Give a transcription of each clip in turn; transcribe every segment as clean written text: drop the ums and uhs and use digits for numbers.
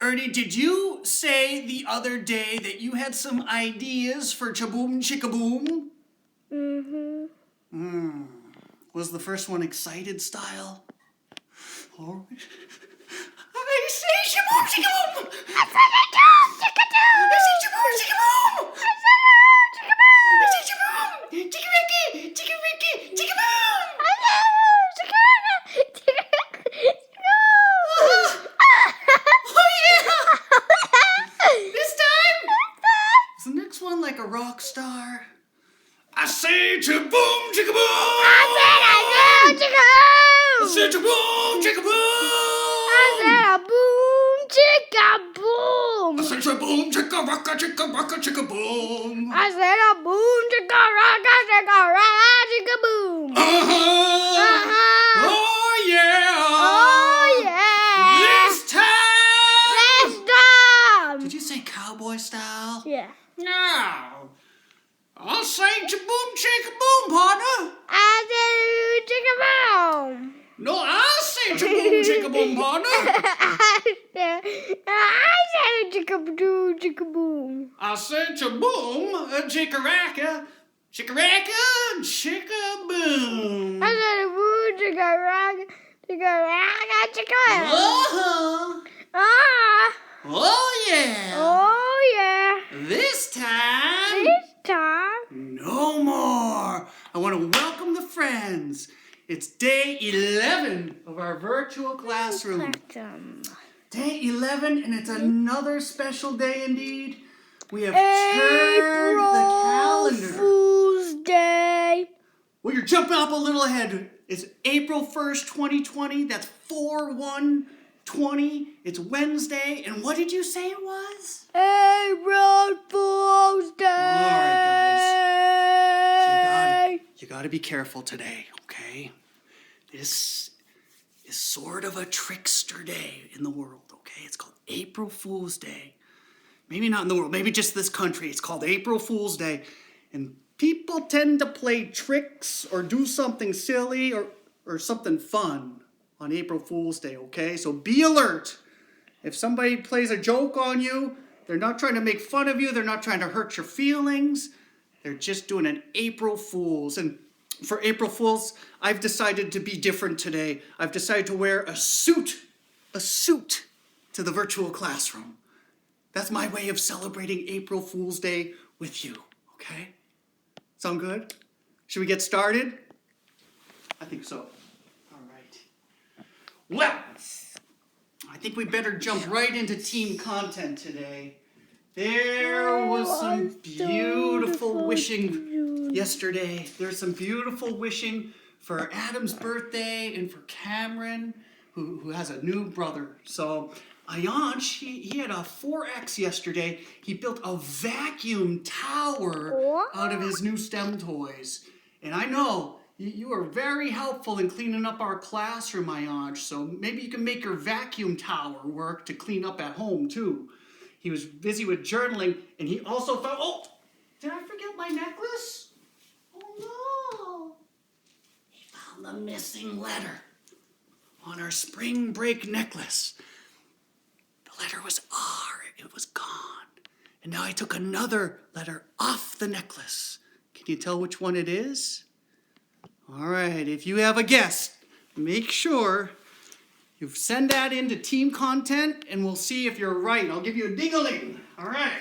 Ernie, did you say the other day that you had some ideas for Chaboom Chickaboom? Mm-hmm. Was the first one excited style? Or... I say Chaboom Chickaboom! I said it too! Chickadoo! I say Chaboom Chickaboom! I said it! Chickaboo! I say Chaboom! Chickaricky! Chickaricky! Chickaboom! I said it! Chickaboo! Oh yeah! This time? Is the next one like a rock star? I say Chaboom Chickaboom! I said chickaboo! I say Chaboom Chickaboom! I said a boom, chicka boom. I say Chaboom Chicka Rocka Chicka Rocka Chicka Boom! I said a boom, chicka rocka, chicka boom. Uh-huh! Oh yeah! Oh yeah. This time! Let's go. Did you say cowboy style? Yeah. No. I'll say Chaboom Chicka Boom, partner. I said chicka boom. No, I'll say Chaboom Chicka Boom, partner. I said chicka boom. I'll say Chaboom Chickaracka. Chickaracka Chicka Boom. I said a boom, chicka rocka, chicka. Uh-huh. Ah. Oh yeah. Oh yeah. This time. This time. No more. I want to welcome the friends. It's day 11 of our virtual classroom. Day 11, and it's another special day indeed. We have turned the calendar. Fool's Day. Well, you're jumping up a little ahead. It's April 1st, 2020. That's 4/1/20. It's Wednesday. And what did you say it was? April Fool's Day. All right, guys. You got to be careful today, okay? This is sort of a trickster day in the world, okay? It's called April Fool's Day. Maybe not in the world, maybe just this country. It's called April Fool's Day. And people tend to play tricks or do something silly or something fun on April Fool's Day, okay? So be alert. If somebody plays a joke on you, they're not trying to make fun of you. They're not trying to hurt your feelings. They're just doing an April Fool's. And for April Fool's, I've decided to be different today. I've decided to wear a suit to the virtual classroom. That's my way of celebrating April Fool's Day with you, okay? Sound good? Should we get started? I think so. All right. Well, I think we better jump right into team content today. There was some beautiful wishing yesterday. There's some beautiful wishing for Adam's birthday and for Cameron, who has a new brother. So Ayanch, he had a 4X yesterday. He built a vacuum tower out of his new STEM toys. And I know you are very helpful in cleaning up our classroom, Ayanch. So maybe you can make your vacuum tower work to clean up at home too. He was busy with journaling, and he also found, oh, did I forget my necklace? Oh no. He found the missing letter on our spring break necklace. The letter was R, it was gone. And now I took another letter off the necklace. Can you tell which one it is? All right, if you have a guess, make sure you send that into team content, and we'll see if you're right. I'll give you a ding-a-ling. All right.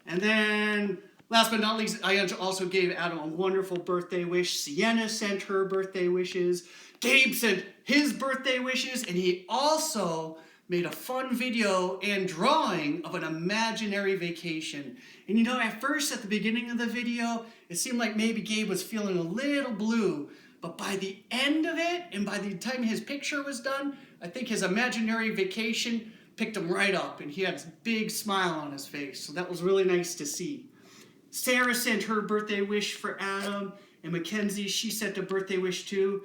And then, last but not least, I also gave Adam a wonderful birthday wish. Sienna sent her birthday wishes. Gabe sent his birthday wishes, and he also made a fun video and drawing of an imaginary vacation. And you know, at first, at the beginning of the video, it seemed like maybe Gabe was feeling a little blue. But by the end of it, and by the time his picture was done, I think his imaginary vacation picked him right up, and he had a big smile on his face. So that was really nice to see. Sarah sent her birthday wish for Adam, and Mackenzie, she sent a birthday wish too.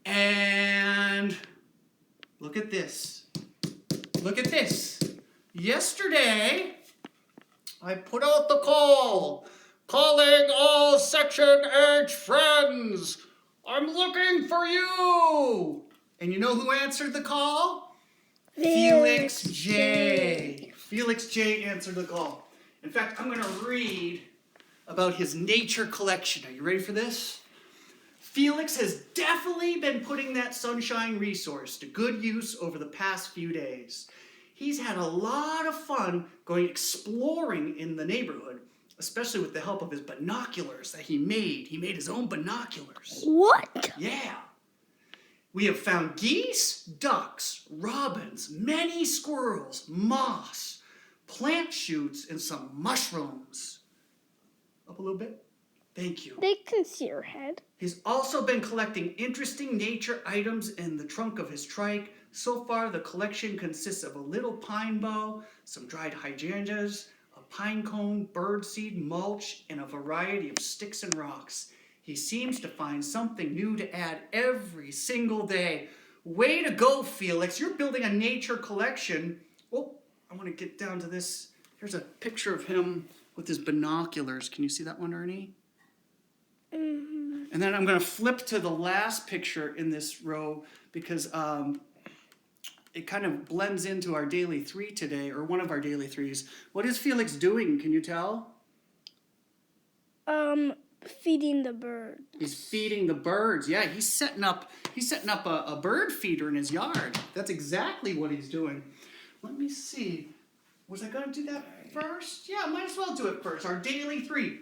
And look at this. Look at this. Yesterday, I put out the call, calling all Section H friends. I'm looking for you. And you know who answered the call? Feeling Felix J. Felix J answered the call. In fact, I'm going to read about his nature collection. Are you ready for this? Felix has definitely been putting that sunshine resource to good use over the past few days. He's had a lot of fun going exploring in the neighborhood, especially with the help of his binoculars that he made. He made his own binoculars. What? Yeah. We have found geese, ducks, robins, many squirrels, moss, plant shoots, and some mushrooms. Up a little bit. Thank you. They can see your head. He's also been collecting interesting nature items in the trunk of his trike. So far, the collection consists of a little pine bough, some dried hydrangeas, a pine cone, birdseed, mulch, and a variety of sticks and rocks. He seems to find something new to add every single day. Way to go, Felix. You're building a nature collection. Oh, I want to get down to this. Here's a picture of him with his binoculars. Can you see that one, Ernie? And then I'm going to flip to the last picture in this row because it kind of blends into our daily 3 today, or one of our daily 3s. What is Felix doing? Can you tell? Feeding the bird. He's feeding the birds. Yeah, he's setting up a bird feeder in his yard. That's exactly what he's doing. Let me see. Was I going to do that first? Yeah, might as well do it first. Our daily 3.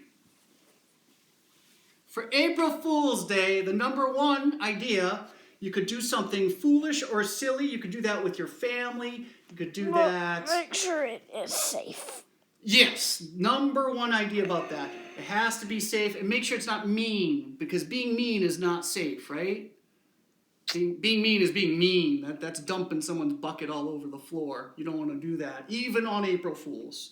For April Fool's Day, the number 1 idea, you could do something foolish or silly. You could do that with your family. You could do that. Make sure it is safe. Yes, number 1 idea about that. It has to be safe, and make sure it's not mean, because being mean is not safe, right? Being mean is being mean. That's dumping someone's bucket all over the floor. You don't want to do that, even on April Fools.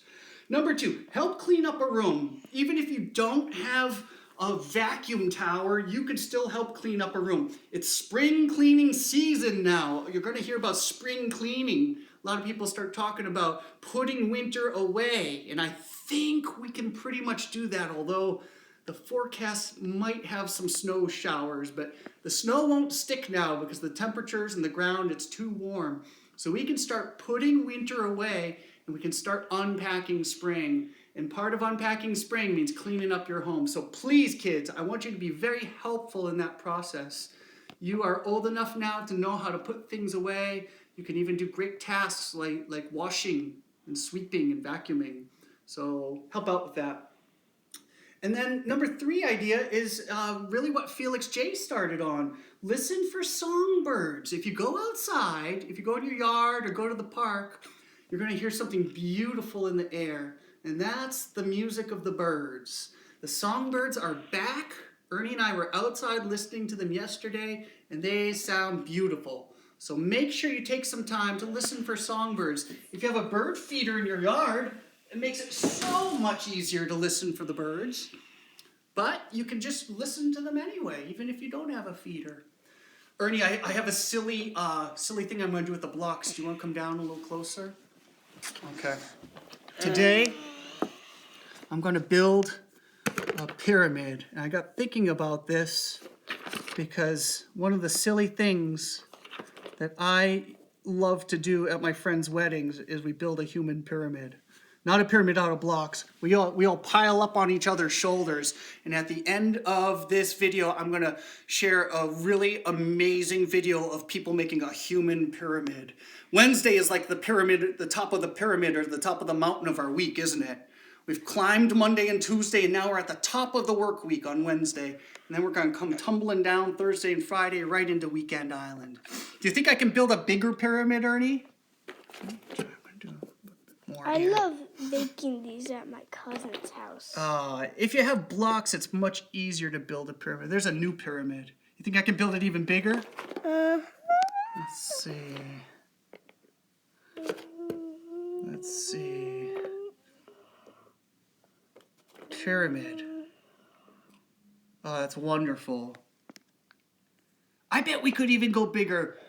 Number 2, help clean up a room. Even if you don't have a vacuum tower, you could still help clean up a room. It's spring cleaning season now. You're going to hear about spring cleaning. A lot of people start talking about putting winter away, and I think we can pretty much do that, although the forecast might have some snow showers, but the snow won't stick now because the temperatures in the ground, it's too warm. So we can start putting winter away, and we can start unpacking spring. And part of unpacking spring means cleaning up your home. So please, kids, I want you to be very helpful in that process. You are old enough now to know how to put things away. You can even do great tasks like washing and sweeping and vacuuming. So help out with that. And then number 3 idea is really what Felix J started on. Listen for songbirds. If you go outside, if you go in your yard or go to the park, you're going to hear something beautiful in the air. And that's the music of the birds. The songbirds are back. Ernie and I were outside listening to them yesterday, and they sound beautiful. So make sure you take some time to listen for songbirds. If you have a bird feeder in your yard, it makes it so much easier to listen for the birds. But you can just listen to them anyway, even if you don't have a feeder. Ernie, I have a silly thing I'm going to do with the blocks. Do you want to come down a little closer? Okay. Today, I'm going to build a pyramid. And I got thinking about this because one of the silly things that I love to do at my friends' weddings is we build a human pyramid. Not a pyramid out of blocks. We all pile up on each other's shoulders. And at the end of this video, I'm going to share a really amazing video of people making a human pyramid. Wednesday is like the pyramid, the top of the pyramid or the top of the mountain of our week, isn't it? We've climbed Monday and Tuesday, and now we're at the top of the work week on Wednesday. And then we're going to come tumbling down Thursday and Friday right into Weekend Island. Do you think I can build a bigger pyramid, Ernie? I love baking these at my cousin's house. If you have blocks, it's much easier to build a pyramid. There's a new pyramid. You think I can build it even bigger? Let's see. Pyramid. Oh, that's wonderful. I bet we could even go bigger,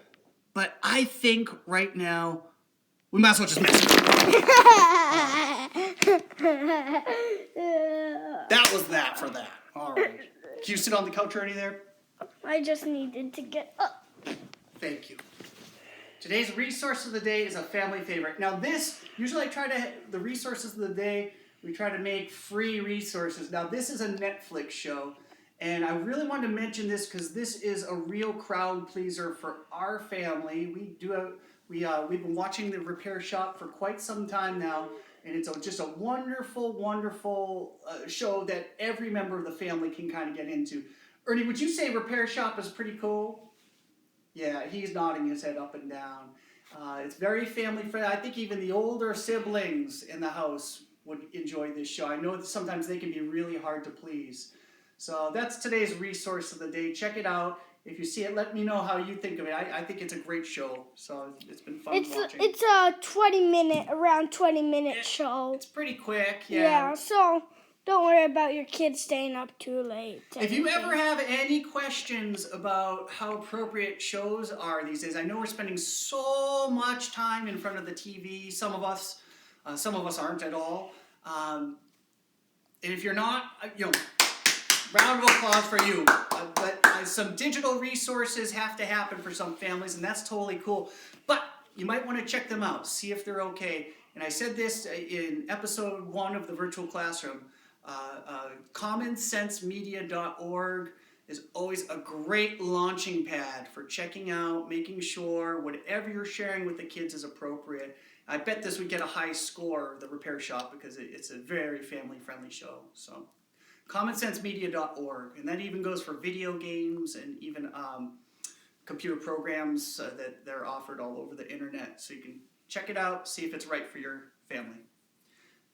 but I think right now we might as well just mess it up. That was that for that. All right. Can you sit on the couch already there? I just needed to get up. Thank you. Today's resource of the day is a family favorite. Now this, usually the resources of the day, we try to make free resources. Now this is a Netflix show, and I really wanted to mention this because this is a real crowd pleaser for our family. We've been watching The Repair Shop for quite some time now, and it's just a wonderful, wonderful show that every member of the family can kind of get into. Ernie, would you say Repair Shop is pretty cool? Yeah, he's nodding his head up and down. It's very family friendly. I think even the older siblings in the house would enjoy this show. I know that sometimes they can be really hard to please. So that's today's resource of the day. Check it out. If you see it, let me know how you think of it. I think it's a great show. So it's been fun watching. It's a 20-minute show. It's pretty quick. Yeah, so don't worry about your kids staying up too late. If you ever have any questions about how appropriate shows are these days, I know we're spending so much time in front of the TV. Some of us aren't at all. And if you're not, round of applause for you. But some digital resources have to happen for some families, and that's totally cool. But you might want to check them out, see if they're okay. And I said this in episode 1 of the virtual classroom. CommonSenseMedia.org is always a great launching pad for checking out, making sure whatever you're sharing with the kids is appropriate. I bet this would get a high score, The Repair Shop, because it's a very family-friendly show. So, CommonSenseMedia.org, and that even goes for video games and even computer programs that they're offered all over the internet. So you can check it out, see if it's right for your family.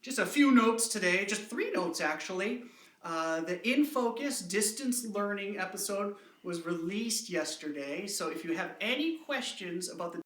Just a few notes today, just 3 notes actually. The In Focus distance learning episode was released yesterday. So if you have any questions about the